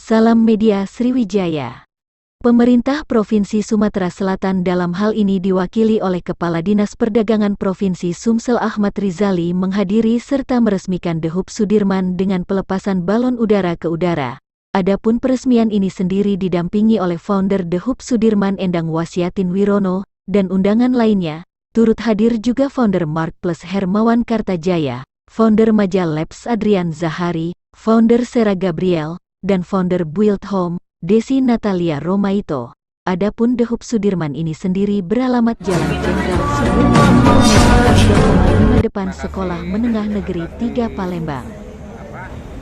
Salam Media Sriwijaya. Pemerintah Provinsi Sumatera Selatan dalam hal ini diwakili oleh Kepala Dinas Perdagangan Provinsi Sumsel Ahmad Rizali menghadiri serta meresmikan The Hub Sudirman dengan pelepasan balon udara ke udara. Adapun peresmian ini sendiri didampingi oleh founder The Hub Sudirman Endang Wasyatin Wirono, dan undangan lainnya. Turut hadir juga founder Mark Plus Hermawan Kartajaya, founder Majal Labs Adrian Zahari, founder Sera Gabriel, dan founder Build Home, Desi Natalia Romaito. Adapun The Hub Sudirman ini sendiri beralamat Jalan Jenderal Sudirman, depan Sekolah Menengah Negeri 3 Palembang.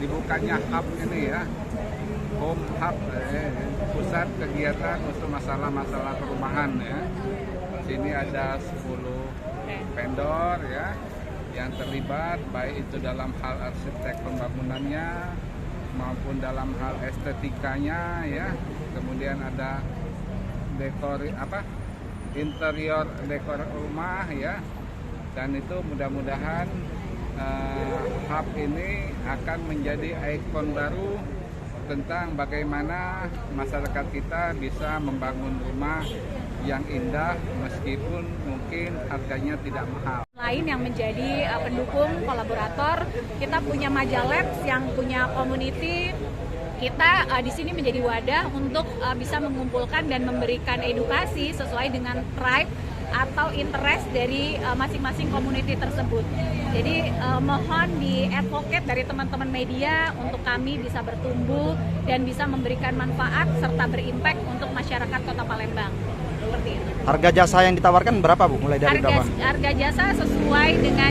Dibukanya hub ini ya, home hub, pusat kegiatan untuk masalah-masalah perumahan ya. Sini ada 10 vendor ya yang terlibat, baik itu dalam hal arsitek pembangunannya maupun dalam hal estetikanya ya. Kemudian ada interior dekor rumah ya. Dan itu mudah-mudahan hub ini akan menjadi ikon baru tentang bagaimana masyarakat kita bisa membangun rumah yang indah meskipun mungkin harganya tidak mahal. Lain yang menjadi pendukung kolaborator, kita punya Majal Labs yang punya community. Kita di sini menjadi wadah untuk bisa mengumpulkan dan memberikan edukasi sesuai dengan pride atau interest dari masing-masing community tersebut. Jadi mohon di-advocate dari teman-teman media untuk kami bisa bertumbuh dan bisa memberikan manfaat serta berimpact untuk masyarakat Kota Palembang. Seperti itu. Harga jasa yang ditawarkan berapa Bu? Mulai dari berapa? Harga jasa sesuai dengan